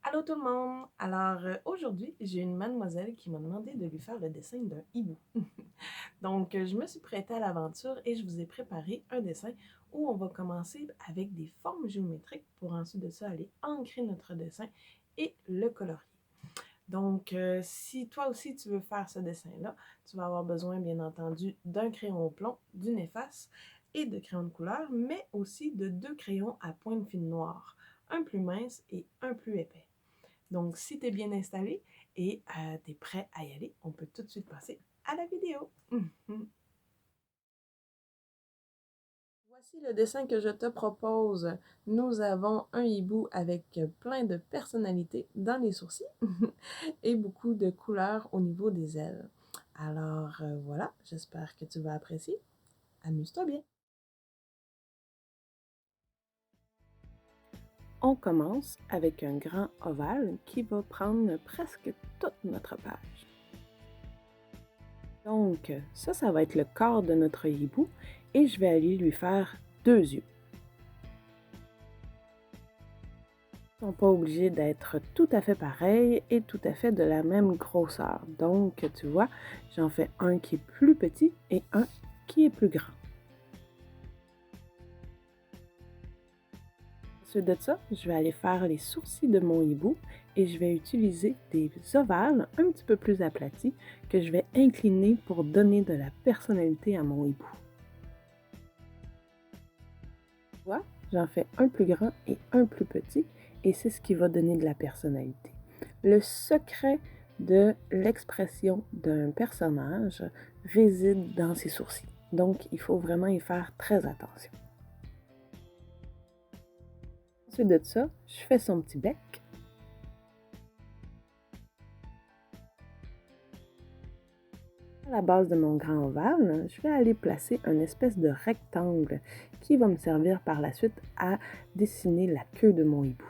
Allô tout le monde! Aujourd'hui, j'ai une mademoiselle qui m'a demandé de lui faire le dessin d'un hibou. Je me suis prêtée à l'aventure et je vous ai préparé un dessin où on va commencer avec des formes géométriques pour ensuite de ça aller ancrer notre dessin et le colorier. Si toi aussi tu veux faire ce dessin-là, tu vas avoir besoin bien entendu d'un crayon au plomb, d'une efface et de crayons de couleur, mais aussi de 2 crayons à pointe fine noire, un plus mince et un plus épais. Donc, si tu es bien installé et tu es prêt à y aller, on peut tout de suite passer à la vidéo. Voici le dessin que je te propose. Nous avons un hibou avec plein de personnalités dans les sourcils et beaucoup de couleurs au niveau des ailes. Voilà, j'espère que tu vas apprécier. Amuse-toi bien. On commence avec un grand ovale qui va prendre presque toute notre page. Donc, ça va être le corps de notre hibou et je vais aller lui faire 2 yeux. Ils ne sont pas obligés d'être tout à fait pareils et tout à fait de la même grosseur. Donc, tu vois, j'en fais un qui est plus petit et un qui est plus grand. Ensuite de ça, je vais aller faire les sourcils de mon hibou et je vais utiliser des ovales un petit peu plus aplatis que je vais incliner pour donner de la personnalité à mon hibou. Tu vois, j'en fais un plus grand et un plus petit et c'est ce qui va donner de la personnalité. Le secret de l'expression d'un personnage réside dans ses sourcils. Donc, il faut vraiment y faire très attention. Ensuite de ça, je fais son petit bec. À la base de mon grand ovale, je vais aller placer une espèce de rectangle qui va me servir par la suite à dessiner la queue de mon hibou.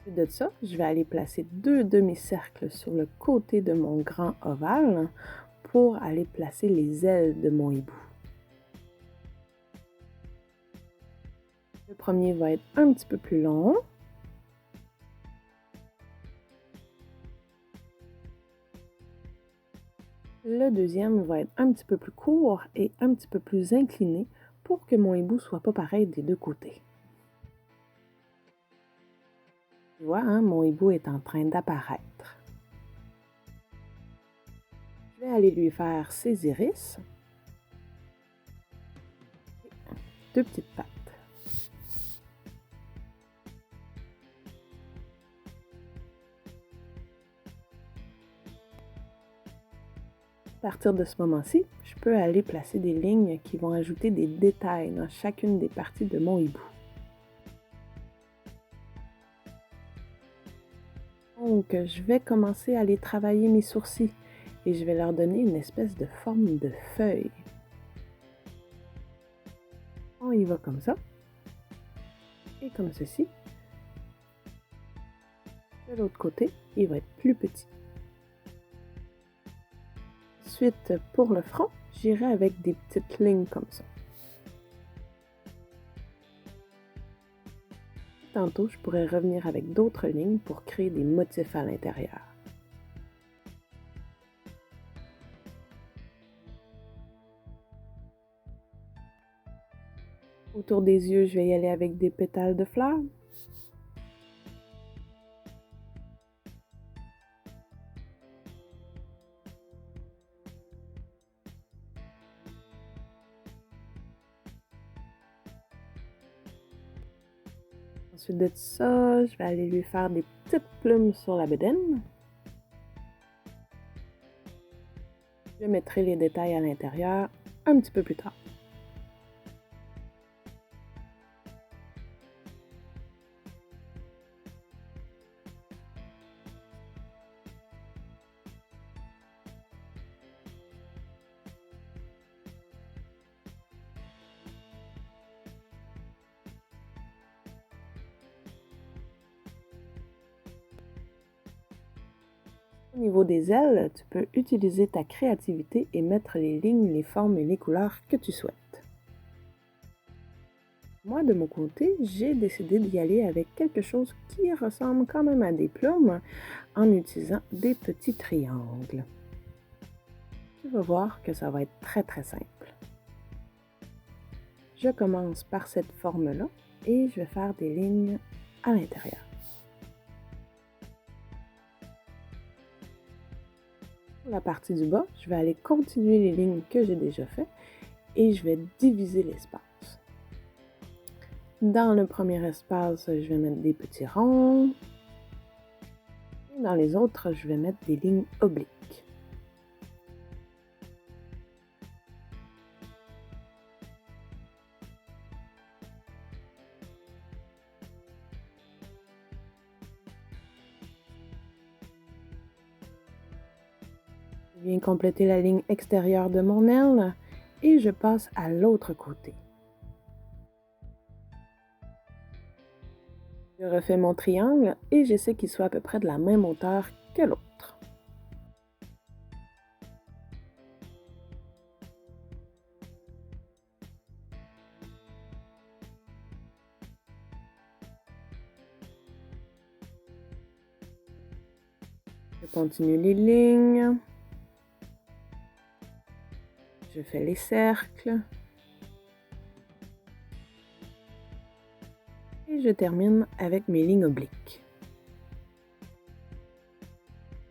Ensuite de ça, je vais aller placer 2 demi-cercles sur le côté de mon grand ovale pour aller placer les ailes de mon hibou. Le premier va être un petit peu plus long. Le deuxième va être un petit peu plus court et un petit peu plus incliné pour que mon hibou soit pas pareil des 2 côtés. Tu vois, hein, mon hibou est en train d'apparaître. Je vais aller lui faire ses iris. Et 2 petites pattes. À partir de ce moment-ci, je peux aller placer des lignes qui vont ajouter des détails dans chacune des parties de mon hibou. Donc, je vais commencer à aller travailler mes sourcils et je vais leur donner une espèce de forme de feuille. On y va comme ça et comme ceci. De l'autre côté, il va être plus petit. Ensuite, pour le front, j'irai avec des petites lignes comme ça. Tantôt, je pourrais revenir avec d'autres lignes pour créer des motifs à l'intérieur. Autour des yeux, je vais y aller avec des pétales de fleurs. Ensuite de ça, je vais aller lui faire des petites plumes sur la bedaine. Je mettrai les détails à l'intérieur un petit peu plus tard. Au niveau des ailes, tu peux utiliser ta créativité et mettre les lignes, les formes et les couleurs que tu souhaites. Moi, de mon côté, j'ai décidé d'y aller avec quelque chose qui ressemble quand même à des plumes en utilisant des petits triangles. Tu vas voir que ça va être très très simple. Je commence par cette forme-là et je vais faire des lignes à l'intérieur. Pour la partie du bas, je vais aller continuer les lignes que j'ai déjà faites et je vais diviser l'espace. Dans le premier espace, je vais mettre des petits ronds. Et dans les autres, je vais mettre des lignes obliques. Je viens compléter la ligne extérieure de mon aile et je passe à l'autre côté. Je refais mon triangle et j'essaie qu'il soit à peu près de la même hauteur que l'autre. Je continue les lignes. Je fais les cercles. Et je termine avec mes lignes obliques.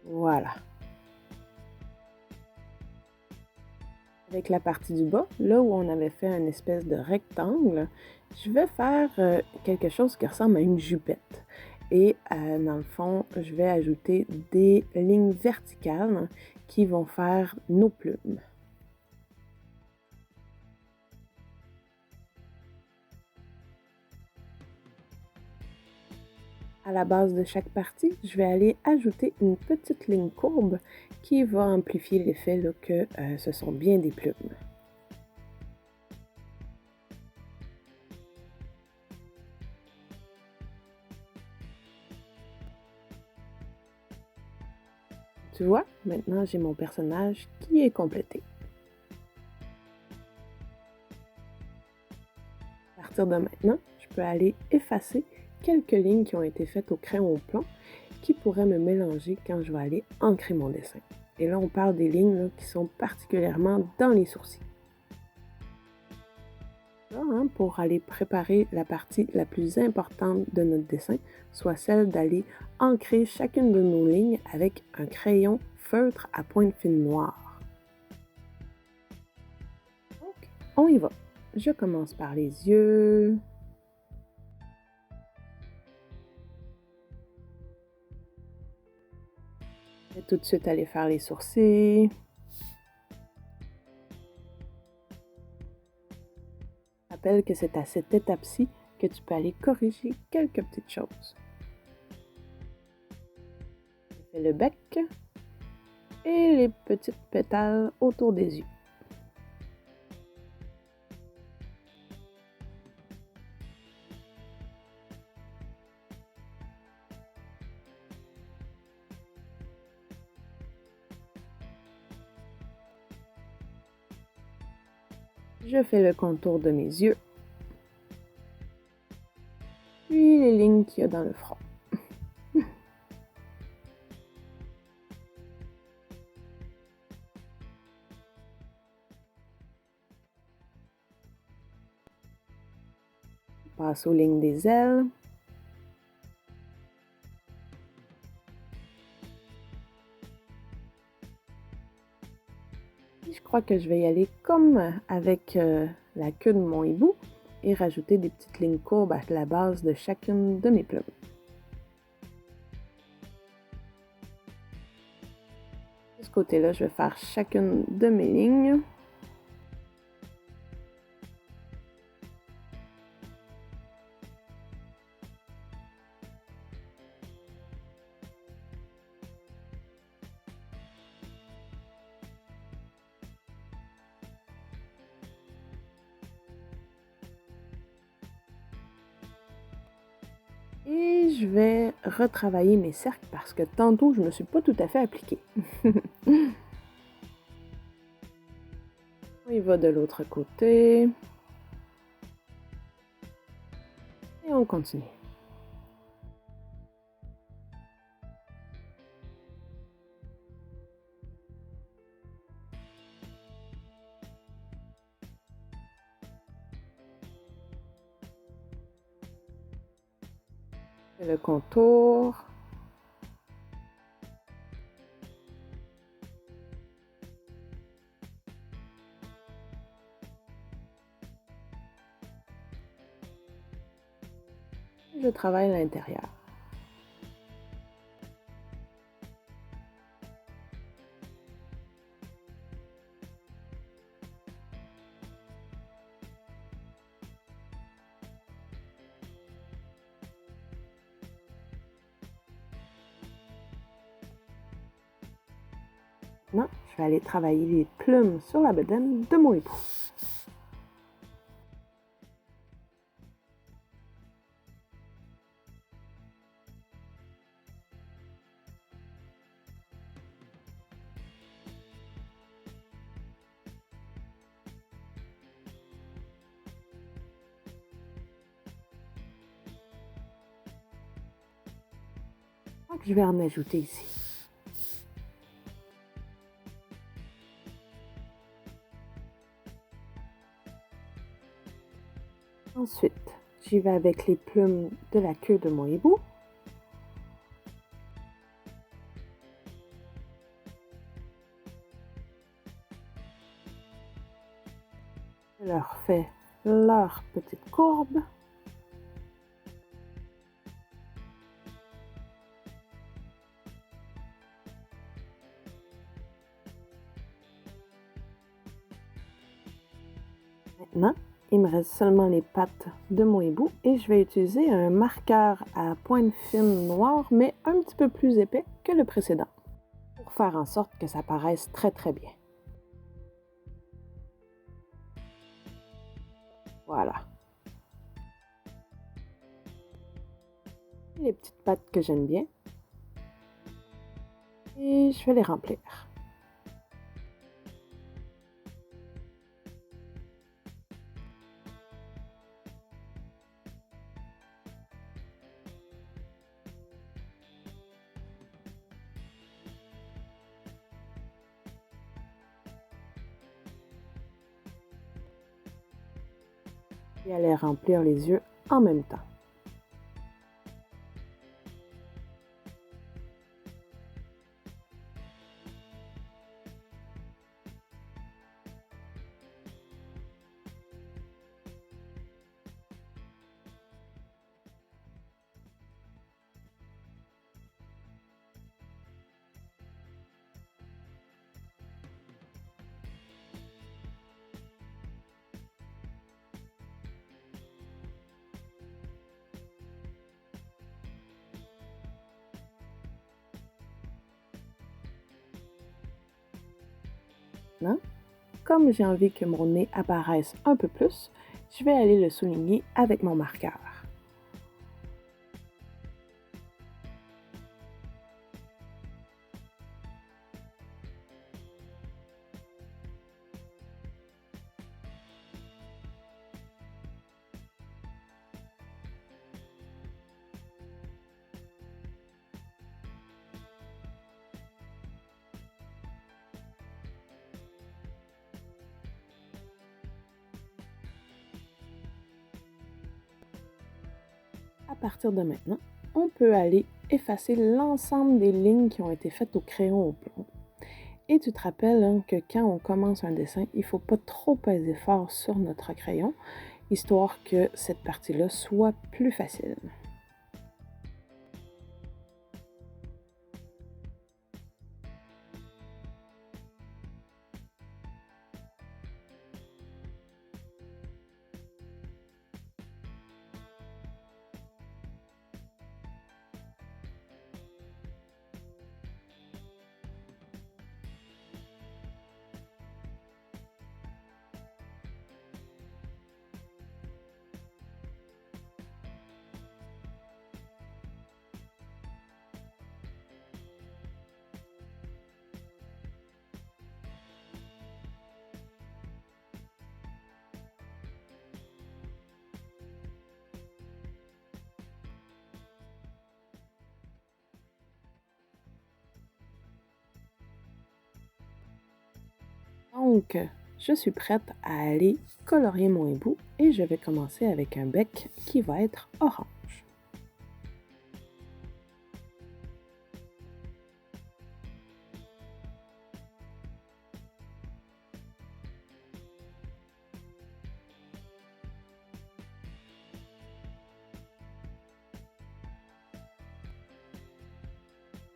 Voilà. Avec la partie du bas, là où on avait fait une espèce de rectangle, je vais faire quelque chose qui ressemble à une jupette. Et dans le fond, je vais ajouter des lignes verticales qui vont faire nos plumes. À la base de chaque partie, je vais aller ajouter une petite ligne courbe qui va amplifier l'effet que ce sont bien des plumes. Tu vois, maintenant j'ai mon personnage qui est complété. À partir de maintenant, je peux aller effacer quelques lignes qui ont été faites au crayon au plomb qui pourraient me mélanger quand je vais aller ancrer mon dessin. Et là, on parle des lignes là, qui sont particulièrement dans les sourcils. Là, pour aller préparer la partie la plus importante de notre dessin, soit celle d'aller ancrer chacune de nos lignes avec un crayon feutre à pointe fine noire. Donc, on y va. Je commence par les yeux. Je vais tout de suite aller faire les sourcils. Rappelle que c'est à cette étape-ci que tu peux aller corriger quelques petites choses. Je fais le bec et les petites pétales autour des yeux. Je fais le contour de mes yeux, puis les lignes qu'il y a dans le front. Je passe aux lignes des ailes. Je crois que je vais y aller comme avec la queue de mon hibou et rajouter des petites lignes courbes à la base de chacune de mes plumes. De ce côté-là, je vais faire chacune de mes lignes. Et je vais retravailler mes cercles parce que tantôt, je ne me suis pas tout à fait appliquée. On y va de l'autre côté. Et on continue. Le contour. Je travaille à l'intérieur. Maintenant, je vais aller travailler les plumes sur la bedaine de mon époux. Donc, je vais en ajouter ici. Ensuite, j'y vais avec les plumes de la queue de mon hibou. Je leur fais leur petite courbe. Maintenant, il me reste seulement les pattes de mon hibou et je vais utiliser un marqueur à pointe fine noire, mais un petit peu plus épais que le précédent, pour faire en sorte que ça paraisse très très bien. Voilà. Les petites pattes que j'aime bien. Et je vais les remplir. Et aller remplir les yeux en même temps. Maintenant, comme j'ai envie que mon nez apparaisse un peu plus, je vais aller le souligner avec mon marqueur. À partir de maintenant, on peut aller effacer l'ensemble des lignes qui ont été faites au crayon au plomb. Et tu te rappelles hein, que quand on commence un dessin, il ne faut pas trop peser fort sur notre crayon, histoire que cette partie-là soit plus facile. Donc, je suis prête à aller colorier mon hibou et je vais commencer avec un bec qui va être orange.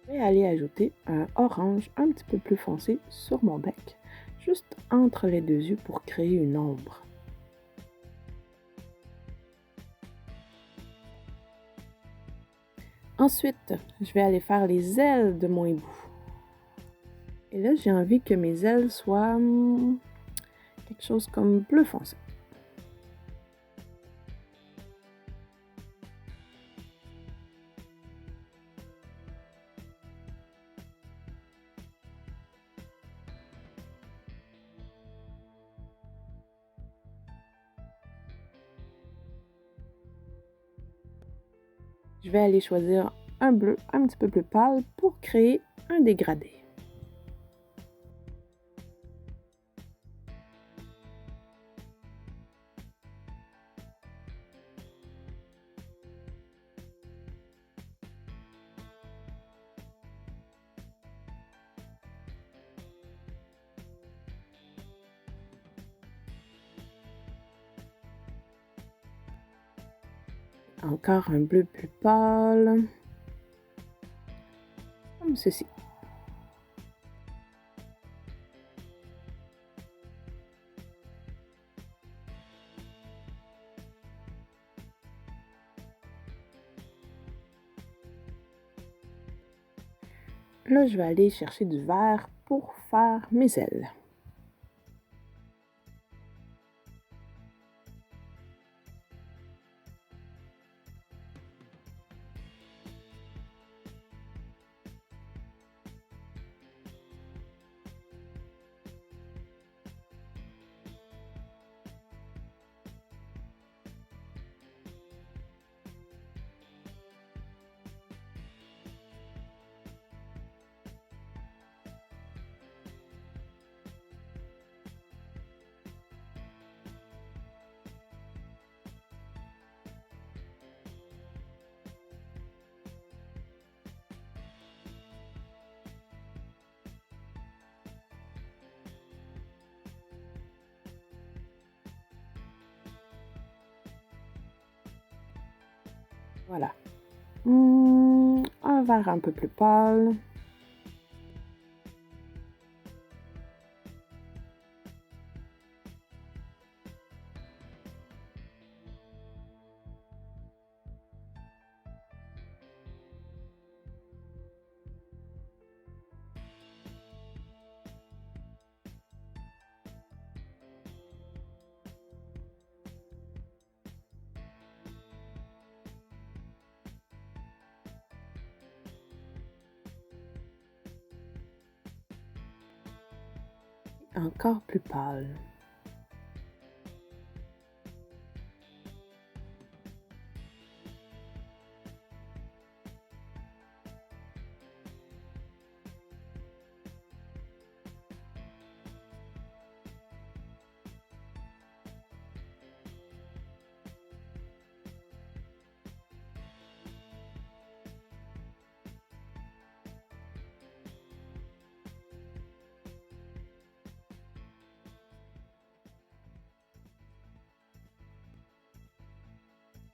Je vais aller ajouter un orange un petit peu plus foncé sur mon bec, juste entre les deux yeux pour créer une ombre. Ensuite, je vais aller faire les ailes de mon hibou. Et là, j'ai envie que mes ailes soient quelque chose comme bleu foncé. Je vais aller choisir un bleu un petit peu plus pâle pour créer un dégradé. Encore un bleu plus pâle, comme ceci. Là, je vais aller chercher du vert pour faire mes ailes. Voilà. Un vert un peu plus pâle. Encore plus pâle.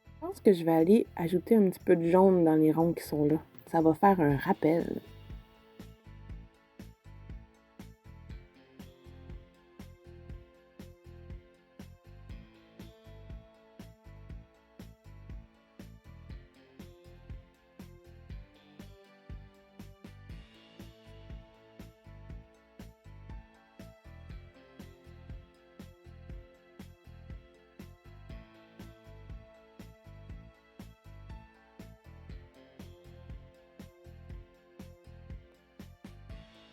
Je pense que je vais aller ajouter un petit peu de jaune dans les ronds qui sont là. Ça va faire un rappel.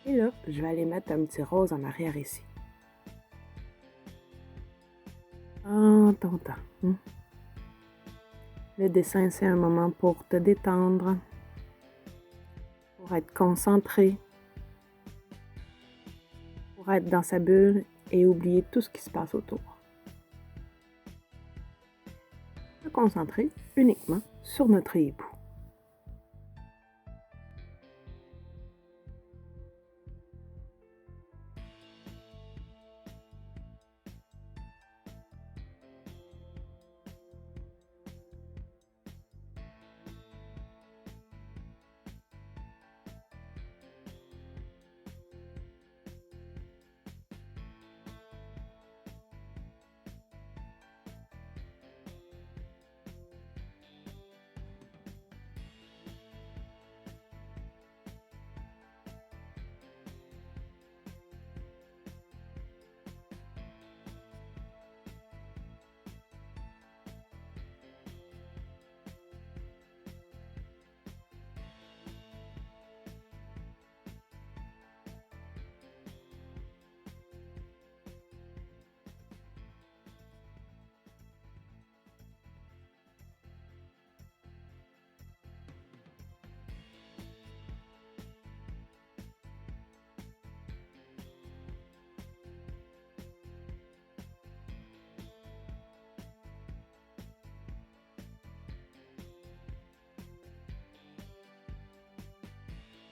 Et là, je vais aller mettre un petit rose en arrière ici. En ton temps. Le dessin, c'est un moment pour te détendre, pour être concentré, pour être dans sa bulle et oublier tout ce qui se passe autour. Se concentrer uniquement sur notre hibou.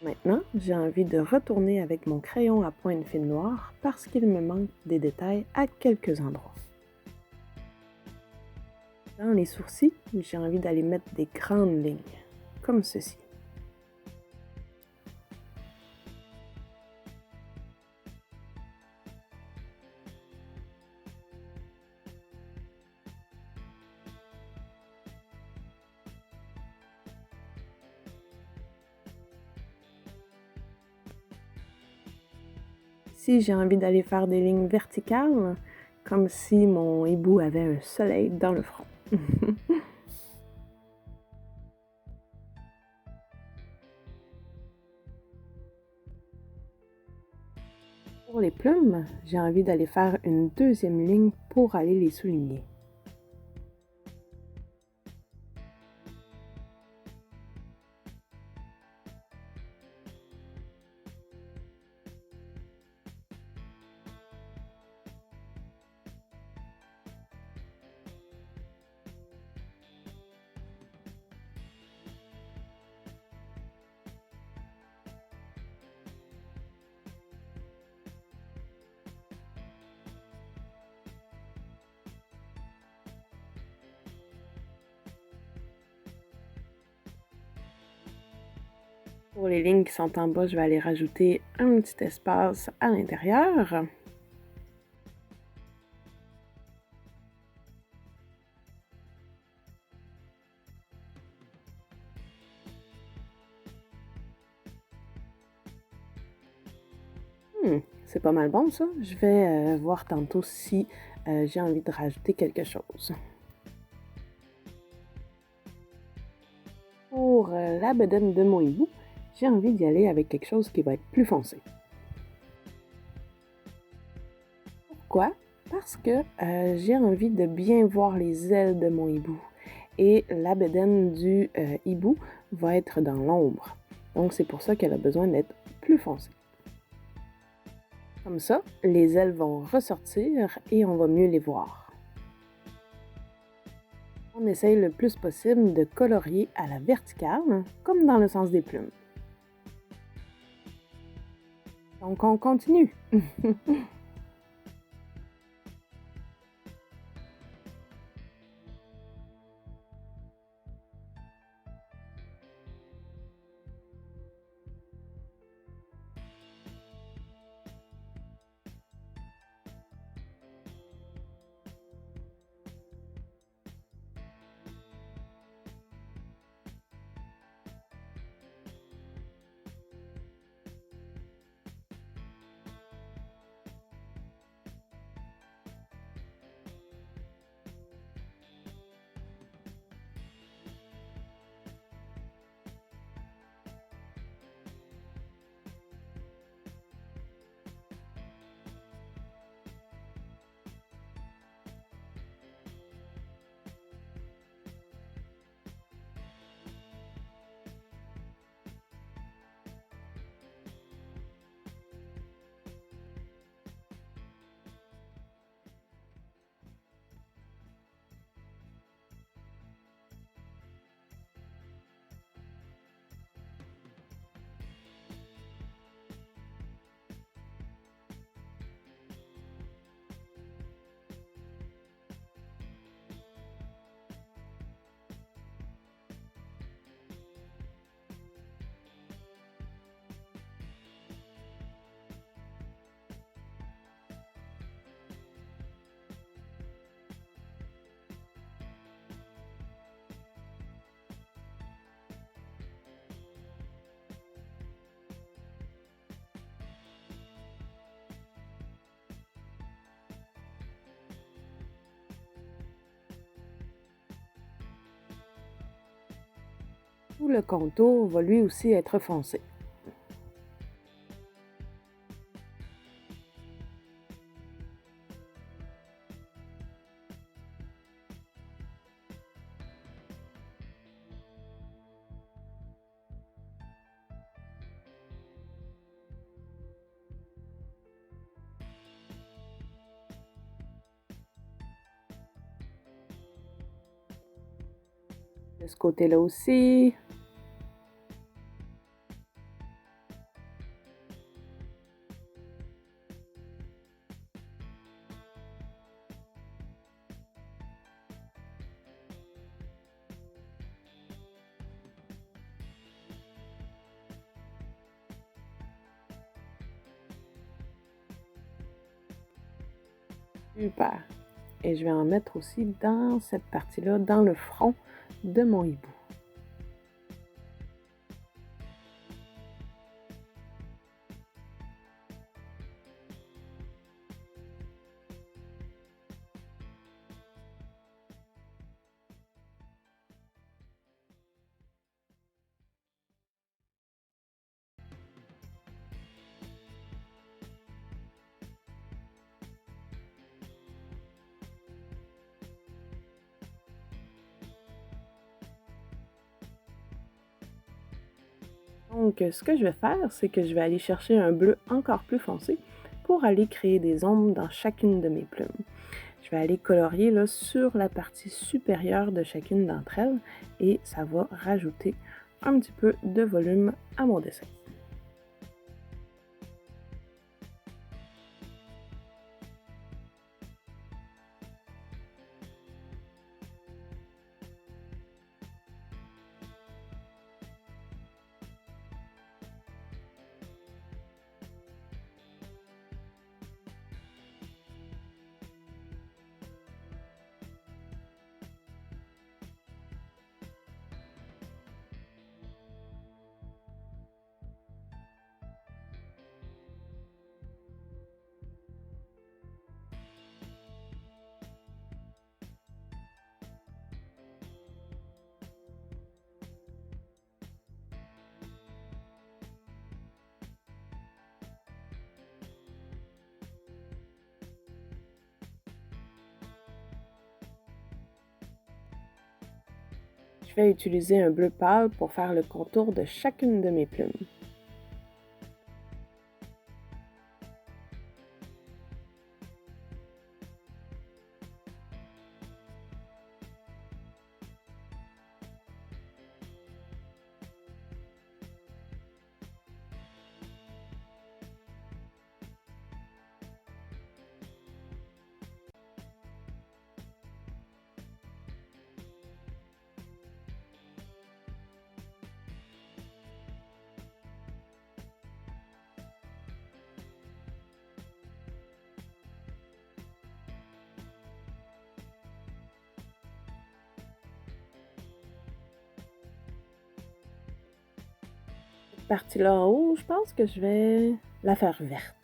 Maintenant, j'ai envie de retourner avec mon crayon à pointe fine noire parce qu'il me manque des détails à quelques endroits. Dans les sourcils, j'ai envie d'aller mettre des grandes lignes, comme ceci. Ici, j'ai envie d'aller faire des lignes verticales, comme si mon hibou avait un soleil dans le front. Pour les plumes, j'ai envie d'aller faire une deuxième ligne pour aller les souligner. Pour les lignes qui sont en bas, je vais aller rajouter un petit espace à l'intérieur. C'est pas mal bon ça. Je vais voir tantôt si j'ai envie de rajouter quelque chose. Pour la bedaine de mon hibou, j'ai envie d'y aller avec quelque chose qui va être plus foncé. Pourquoi? Parce que j'ai envie de bien voir les ailes de mon hibou. Et la bedaine du hibou va être dans l'ombre. Donc c'est pour ça qu'elle a besoin d'être plus foncée. Comme ça, les ailes vont ressortir et on va mieux les voir. On essaye le plus possible de colorier à la verticale, comme dans le sens des plumes. Donc on continue. Tout le contour va lui aussi être foncé. De ce côté-là aussi. Super. Et je vais en mettre aussi dans cette partie-là, dans le front de mon hibou. Donc, ce que je vais faire, c'est que je vais aller chercher un bleu encore plus foncé pour aller créer des ombres dans chacune de mes plumes. Je vais aller colorier là, sur la partie supérieure de chacune d'entre elles et ça va rajouter un petit peu de volume à mon dessin. Je vais utiliser un bleu pâle pour faire le contour de chacune de mes plumes. Cette partie-là en haut, je pense que je vais la faire verte.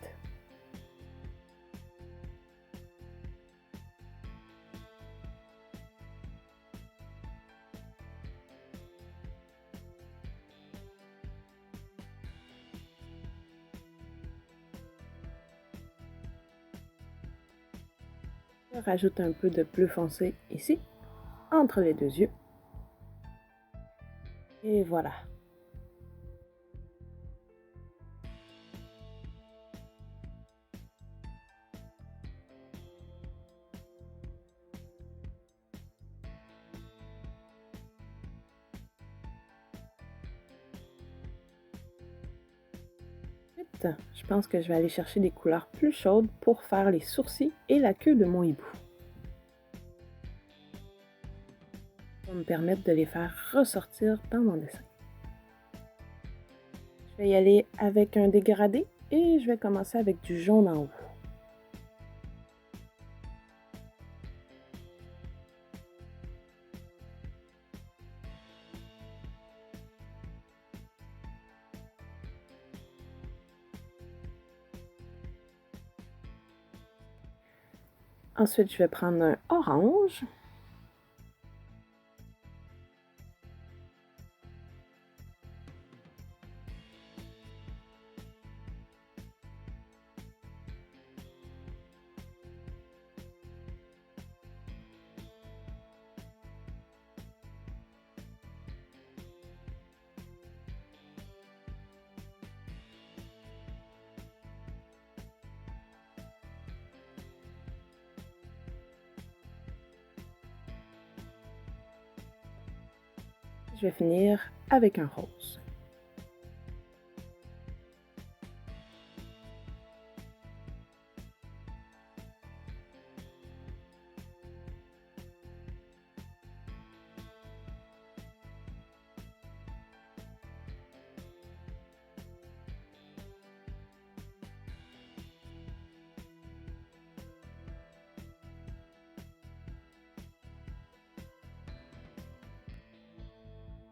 Je rajoute un peu de bleu foncé ici, entre les deux yeux. Et voilà. Ensuite, je pense que je vais aller chercher des couleurs plus chaudes pour faire les sourcils et la queue de mon hibou. Ça va me permettre de les faire ressortir dans mon dessin. Je vais y aller avec un dégradé et je vais commencer avec du jaune en haut. Ensuite, je vais prendre un orange. Je vais finir avec un rose.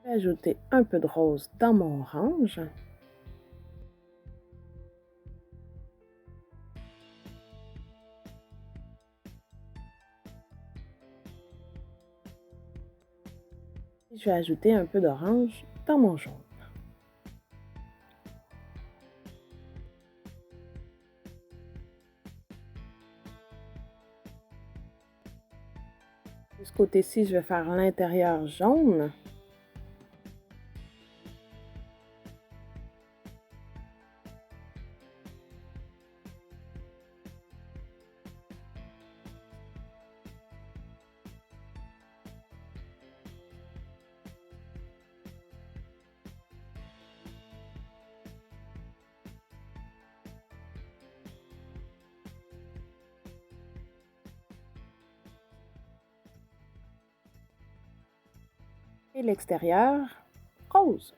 Je vais ajouter un peu de rose dans mon orange. Je vais ajouter un peu d'orange dans mon jaune. De ce côté-ci, je vais faire l'intérieur jaune. Et l'extérieur rose.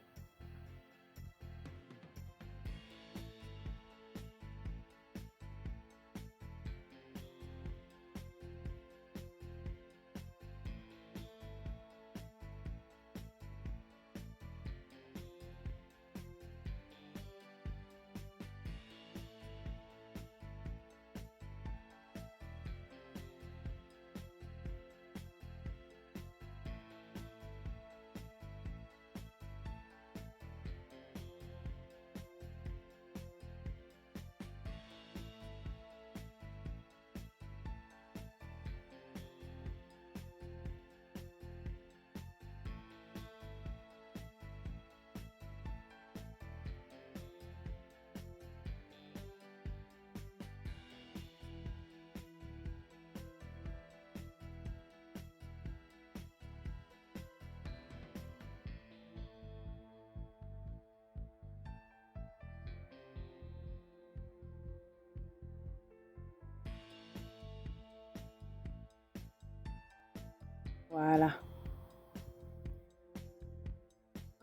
Voilà.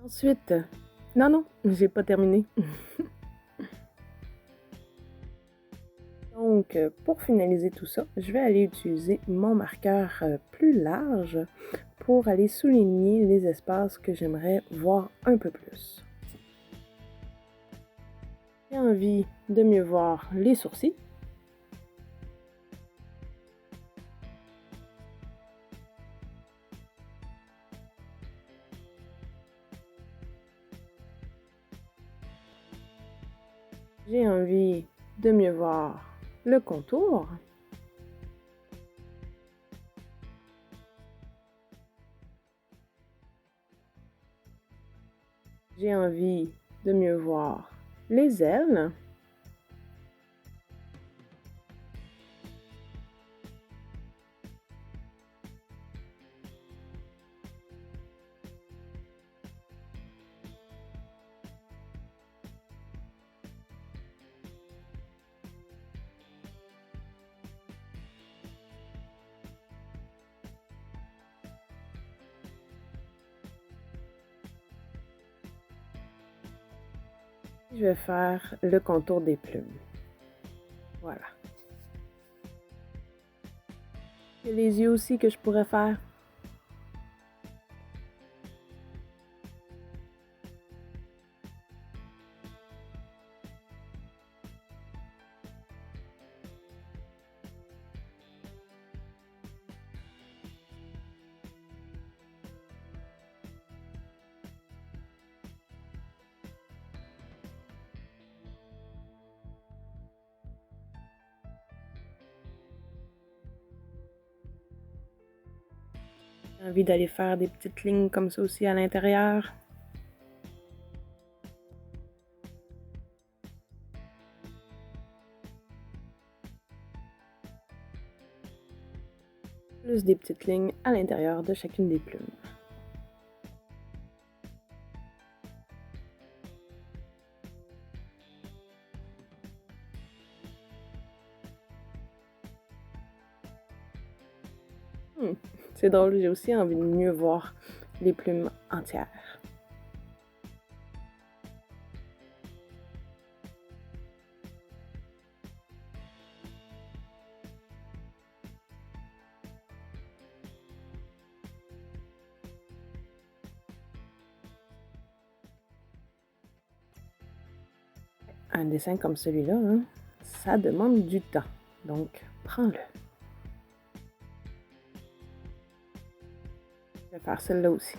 Ensuite, non, j'ai pas terminé. Donc, pour finaliser tout ça, je vais aller utiliser mon marqueur plus large pour aller souligner les espaces que j'aimerais voir un peu plus. J'ai envie de mieux voir les sourcils. J'ai envie de mieux voir le contour. J'ai envie de mieux voir les ailes. Je vais faire le contour des plumes. Voilà. Il y a les yeux aussi que je pourrais faire. J'ai envie d'aller faire des petites lignes comme ça aussi à l'intérieur. Plus des petites lignes à l'intérieur de chacune des plumes. C'est drôle, j'ai aussi envie de mieux voir les plumes entières. Un dessin comme celui-là, hein, ça demande du temps. Donc, prends-le. Je vais faire celle-là aussi.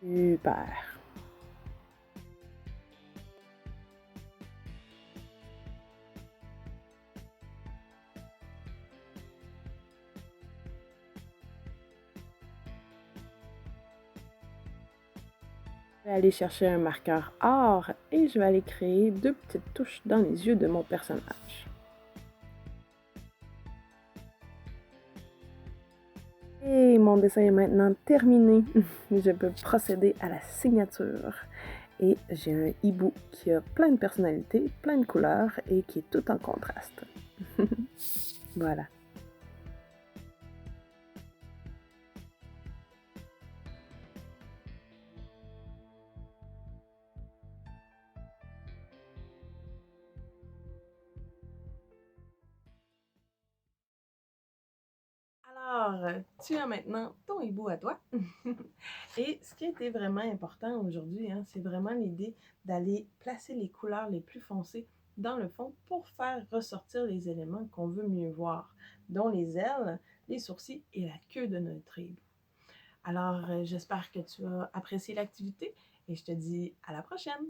Super. Je vais aller chercher un marqueur or et je vais aller créer deux petites touches dans les yeux de mon personnage. Et mon dessin est maintenant terminé. Je peux procéder à la signature. Et j'ai un hibou qui a plein de personnalités, plein de couleurs et qui est tout en contraste. Voilà. Alors, tu as maintenant ton hibou à toi. Et ce qui était vraiment important aujourd'hui, hein, c'est vraiment l'idée d'aller placer les couleurs les plus foncées dans le fond pour faire ressortir les éléments qu'on veut mieux voir, dont les ailes, les sourcils et la queue de notre hibou. Alors, j'espère que tu as apprécié l'activité et je te dis à la prochaine!